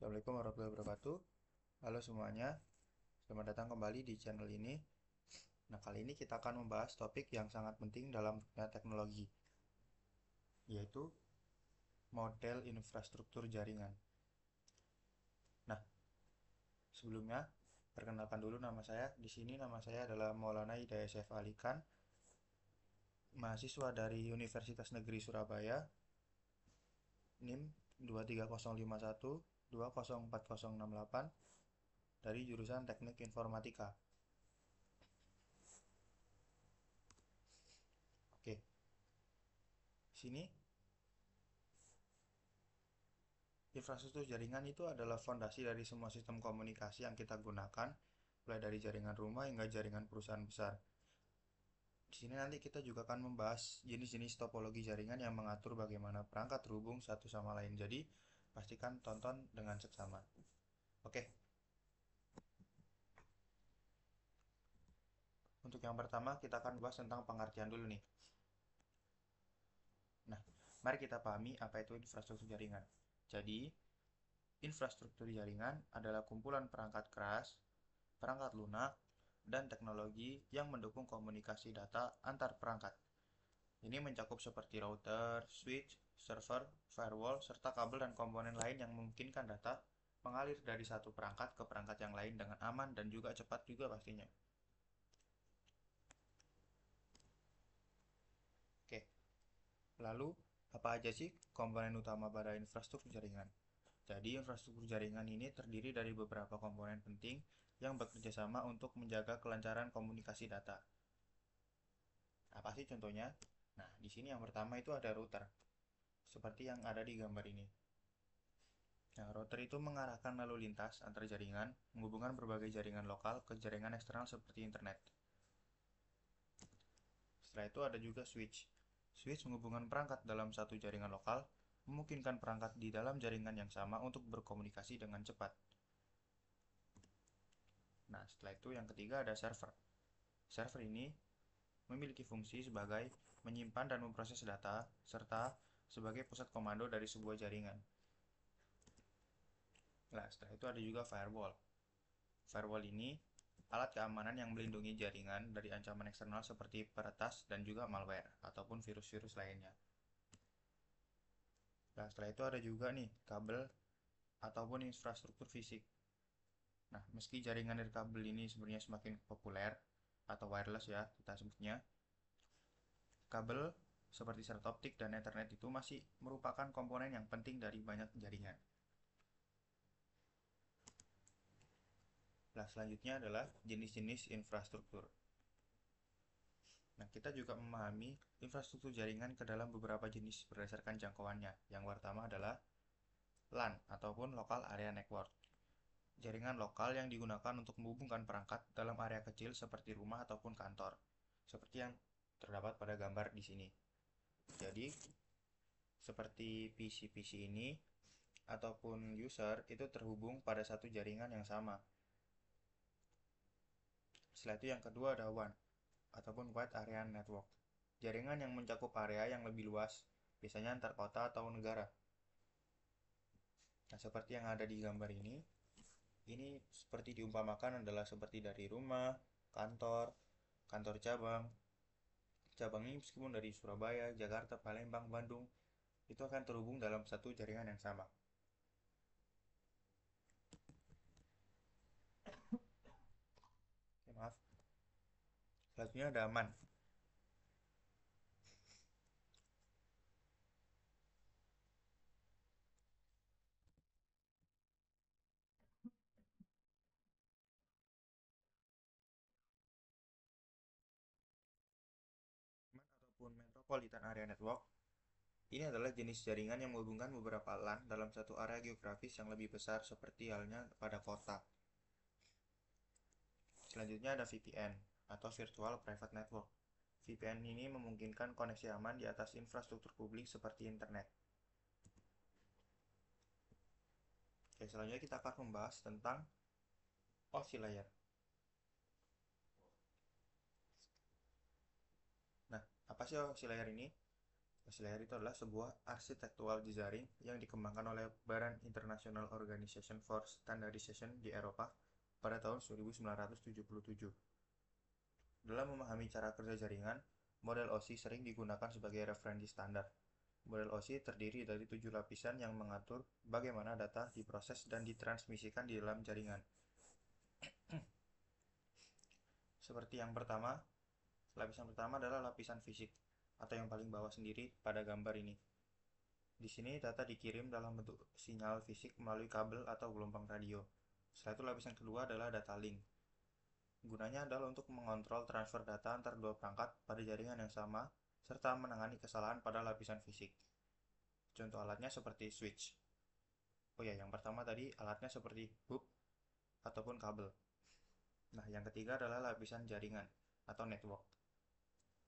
Assalamualaikum warahmatullahi wabarakatuh. Halo semuanya, selamat datang kembali di channel ini. Nah, kali ini kita akan membahas topik yang sangat penting dalam dunia teknologi, yaitu model infrastruktur jaringan. Nah, sebelumnya, perkenalkan dulu nama saya. Di sini nama saya adalah Maulana Hidayat Syef Alikan, mahasiswa dari Universitas Negeri Surabaya, NIM 23051 204068 dari jurusan Teknik Informatika. Oke, sini infrastruktur jaringan itu adalah fondasi dari semua sistem komunikasi yang kita gunakan, mulai dari jaringan rumah hingga jaringan perusahaan besar. Di sini nanti kita juga akan membahas jenis-jenis topologi jaringan yang mengatur bagaimana perangkat terhubung satu sama lain. Jadi, pastikan tonton dengan seksama. Oke, untuk yang pertama kita akan bahas tentang pengertian dulu nih. Nah, mari kita pahami apa itu infrastruktur jaringan. Jadi, infrastruktur jaringan adalah kumpulan perangkat keras, perangkat lunak, dan teknologi yang mendukung komunikasi data antar perangkat. Ini mencakup seperti router, switch, server, firewall, serta kabel dan komponen lain yang memungkinkan data mengalir dari satu perangkat ke perangkat yang lain dengan aman dan juga cepat juga pastinya. Oke, lalu apa aja sih komponen utama pada infrastruktur jaringan? Jadi infrastruktur jaringan ini terdiri dari beberapa komponen penting yang bekerja sama untuk menjaga kelancaran komunikasi data. Apa sih contohnya? Nah, di sini yang pertama itu ada router, seperti yang ada di gambar ini. Nah, router itu mengarahkan lalu lintas antar jaringan, menghubungkan berbagai jaringan lokal ke jaringan eksternal seperti internet. Setelah itu ada juga switch. Switch menghubungkan perangkat dalam satu jaringan lokal, memungkinkan perangkat di dalam jaringan yang sama untuk berkomunikasi dengan cepat. Nah, setelah itu yang ketiga ada server. Server ini memiliki fungsi sebagai menyimpan dan memproses data, serta sebagai pusat komando dari sebuah jaringan. Nah, setelah itu ada juga firewall. Firewall ini alat keamanan yang melindungi jaringan dari ancaman eksternal seperti peretas dan juga malware ataupun virus-virus lainnya. Nah, setelah itu ada juga nih kabel ataupun infrastruktur fisik. Nah, meski jaringan dari kabel ini sebenarnya semakin populer atau wireless ya kita sebutnya, kabel seperti serat optik dan Ethernet itu masih merupakan komponen yang penting dari banyak jaringan. Nah, selanjutnya adalah jenis-jenis infrastruktur. Nah, kita juga memahami infrastruktur jaringan ke dalam beberapa jenis berdasarkan jangkauannya. Yang pertama adalah LAN ataupun Local Area Network. Jaringan lokal yang digunakan untuk menghubungkan perangkat dalam area kecil seperti rumah ataupun kantor. Seperti yang terdapat pada gambar di sini. Jadi, seperti PC-PC ini ataupun user itu terhubung pada satu jaringan yang sama. Setelah itu yang kedua ada WAN ataupun Wide Area Network. Jaringan yang mencakup area yang lebih luas, biasanya antar kota atau negara. Nah, seperti yang ada di gambar ini seperti diumpamakan adalah seperti dari rumah, kantor, kantor cabang. Cabang ini meskipun dari Surabaya, Jakarta, Palembang, Bandung, itu akan terhubung dalam satu jaringan yang sama. Oke, maaf. Selanjutnya ada aman. Aman ataupun Metropolitan Area Network. Ini adalah jenis jaringan yang menghubungkan beberapa LAN dalam satu area geografis yang lebih besar seperti halnya pada kota. Selanjutnya ada VPN atau Virtual Private Network. VPN ini memungkinkan koneksi aman di atas infrastruktur publik seperti internet. Oke, selanjutnya kita akan membahas tentang OSI layer. Nah, apa sih OSI layer ini? Base layer itu adalah sebuah arsitektural jejaring yang dikembangkan oleh Badan International Organization for Standardization di Eropa pada tahun 1977. Dalam memahami cara kerja jaringan, model OSI sering digunakan sebagai referensi standar. Model OSI terdiri dari 7 lapisan yang mengatur bagaimana data diproses dan ditransmisikan di dalam jaringan. Seperti yang pertama, lapisan pertama adalah lapisan fisik, atau yang paling bawah sendiri pada gambar ini. Di sini data dikirim dalam bentuk sinyal fisik melalui kabel atau gelombang radio. Setelah itu lapisan kedua adalah data link. Gunanya adalah untuk mengontrol transfer data antar dua perangkat pada jaringan yang sama, serta menangani kesalahan pada lapisan fisik. Contoh alatnya seperti switch. Oh ya, yang pertama tadi alatnya seperti hub ataupun kabel. Nah, yang ketiga adalah lapisan jaringan atau network.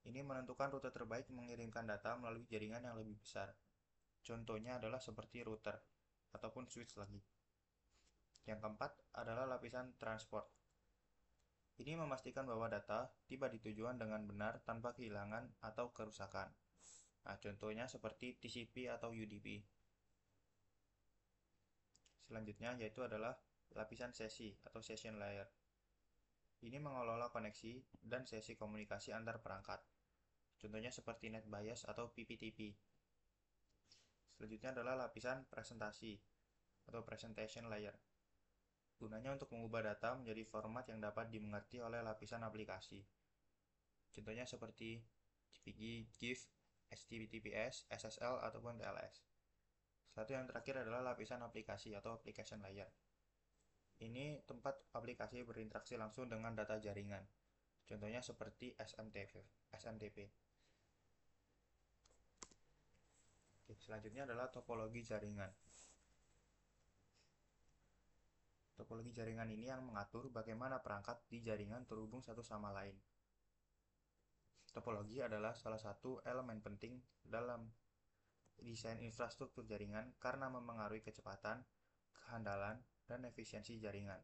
Ini menentukan rute terbaik mengirimkan data melalui jaringan yang lebih besar. Contohnya adalah seperti router ataupun switch lagi. Yang keempat adalah lapisan transport. Ini memastikan bahwa data tiba di tujuan dengan benar tanpa kehilangan atau kerusakan. Nah, contohnya seperti TCP atau UDP. Selanjutnya yaitu adalah lapisan sesi atau session layer. Ini mengelola koneksi dan sesi komunikasi antar perangkat. Contohnya seperti NetBIOS atau PPTP. Selanjutnya adalah lapisan presentasi atau presentation layer. Gunanya untuk mengubah data menjadi format yang dapat dimengerti oleh lapisan aplikasi. Contohnya seperti JPG, GIF, HTTPS, SSL, ataupun TLS. Satu yang terakhir adalah lapisan aplikasi atau application layer. Ini tempat aplikasi berinteraksi langsung dengan data jaringan. Contohnya seperti SMTP. Oke, selanjutnya adalah topologi jaringan. Topologi jaringan ini yang mengatur bagaimana perangkat di jaringan terhubung satu sama lain. Topologi adalah salah satu elemen penting dalam desain infrastruktur jaringan karena memengaruhi kecepatan, kehandalan, dan efisiensi jaringan.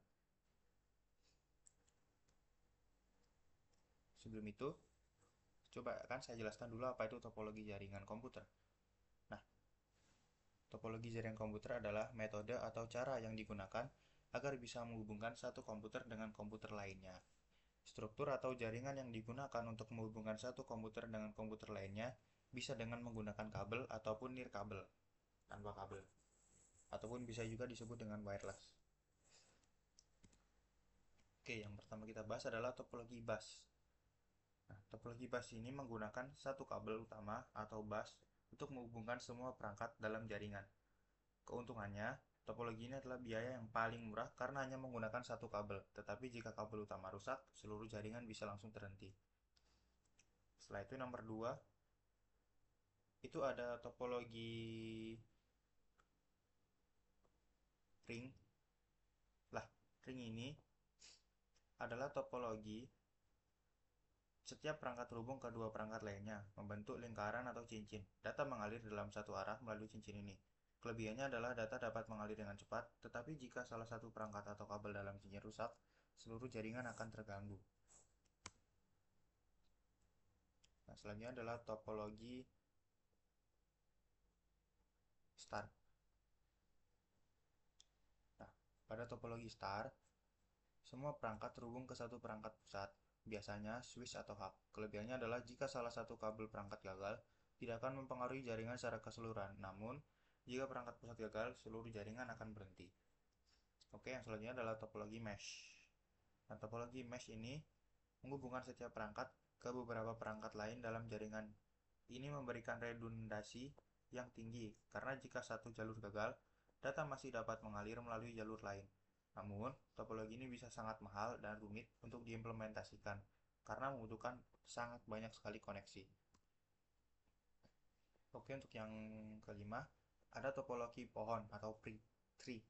Sebelum itu, coba kan saya jelaskan dulu apa itu topologi jaringan komputer. Nah, topologi jaringan komputer adalah metode atau cara yang digunakan agar bisa menghubungkan satu komputer dengan komputer lainnya. Struktur atau jaringan yang digunakan untuk menghubungkan satu komputer dengan komputer lainnya bisa dengan menggunakan kabel ataupun nirkabel, tanpa kabel, ataupun bisa juga disebut dengan wireless. Oke, yang pertama kita bahas adalah topologi bus. Nah, topologi bus ini menggunakan satu kabel utama atau bus untuk menghubungkan semua perangkat dalam jaringan. Keuntungannya, topologi ini adalah biaya yang paling murah karena hanya menggunakan satu kabel, tetapi jika kabel utama rusak, seluruh jaringan bisa langsung terhenti. Setelah itu nomor 2, itu ada topologi ring. Lah, ring ini adalah topologi setiap perangkat terhubung ke dua perangkat lainnya, membentuk lingkaran atau cincin. Data mengalir dalam satu arah melalui cincin ini. Kelebihannya adalah data dapat mengalir dengan cepat, tetapi jika salah satu perangkat atau kabel dalam cincin rusak, seluruh jaringan akan terganggu. Nah, selanjutnya adalah topologi star. Nah, pada topologi star, semua perangkat terhubung ke satu perangkat pusat, biasanya switch atau hub. Kelebihannya adalah jika salah satu kabel perangkat gagal, tidak akan mempengaruhi jaringan secara keseluruhan. Namun, jika perangkat pusat gagal, seluruh jaringan akan berhenti. Oke, yang selanjutnya adalah topologi mesh. Nah, topologi mesh ini menghubungkan setiap perangkat ke beberapa perangkat lain dalam jaringan. Ini memberikan redundasi yang tinggi, karena jika satu jalur gagal, data masih dapat mengalir melalui jalur lain. Namun, topologi ini bisa sangat mahal dan rumit untuk diimplementasikan, karena membutuhkan sangat banyak sekali koneksi. Oke, untuk yang kelima, ada topologi pohon atau tree.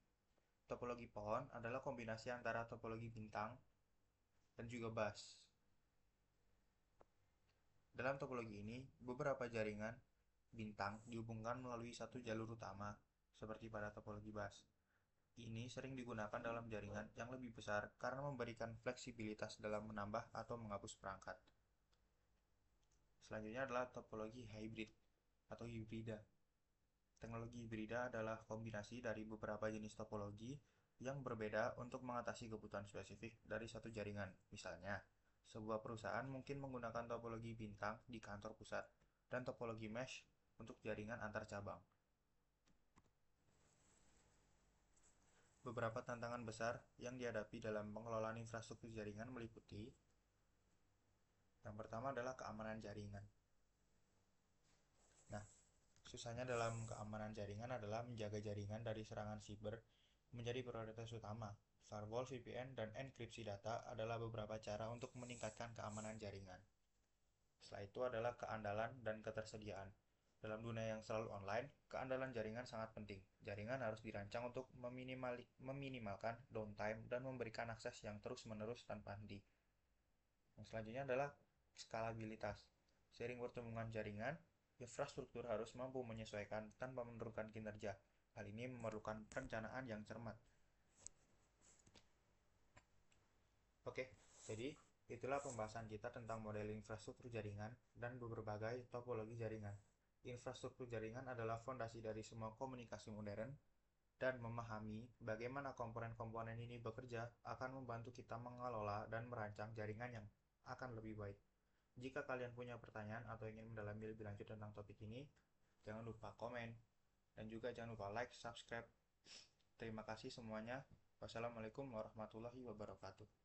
Topologi pohon adalah kombinasi antara topologi bintang dan juga bus. Dalam topologi ini, beberapa jaringan bintang dihubungkan melalui satu jalur utama, seperti pada topologi bus. Ini sering digunakan dalam jaringan yang lebih besar karena memberikan fleksibilitas dalam menambah atau menghapus perangkat. Selanjutnya adalah topologi hybrid. atau hibrida. Teknologi hibrida adalah kombinasi dari beberapa jenis topologi yang berbeda untuk mengatasi kebutuhan spesifik dari satu jaringan. Misalnya, sebuah perusahaan mungkin menggunakan topologi bintang di kantor pusat dan topologi mesh untuk jaringan antar cabang. Beberapa tantangan besar yang dihadapi dalam pengelolaan infrastruktur jaringan meliputi: yang pertama adalah keamanan jaringan. Nah, susahnya dalam keamanan jaringan adalah menjaga jaringan dari serangan siber menjadi prioritas utama. Firewall, VPN, dan enkripsi data adalah beberapa cara untuk meningkatkan keamanan jaringan. Setelah itu adalah keandalan dan ketersediaan. Dalam dunia yang selalu online, keandalan jaringan sangat penting. Jaringan harus dirancang untuk meminimalkan downtime dan memberikan akses yang terus-menerus tanpa henti. Yang selanjutnya adalah skalabilitas. Seiring pertumbuhan jaringan, infrastruktur harus mampu menyesuaikan tanpa menurunkan kinerja. Hal ini memerlukan perencanaan yang cermat. Oke, jadi itulah pembahasan kita tentang model infrastruktur jaringan dan berbagai topologi jaringan. Infrastruktur jaringan adalah fondasi dari semua komunikasi modern, dan memahami bagaimana komponen-komponen ini bekerja akan membantu kita mengelola dan merancang jaringan yang akan lebih baik. Jika kalian punya pertanyaan atau ingin mendalami lebih lanjut tentang topik ini, jangan lupa komen dan juga jangan lupa like, subscribe. Terima kasih semuanya. Wassalamualaikum warahmatullahi wabarakatuh.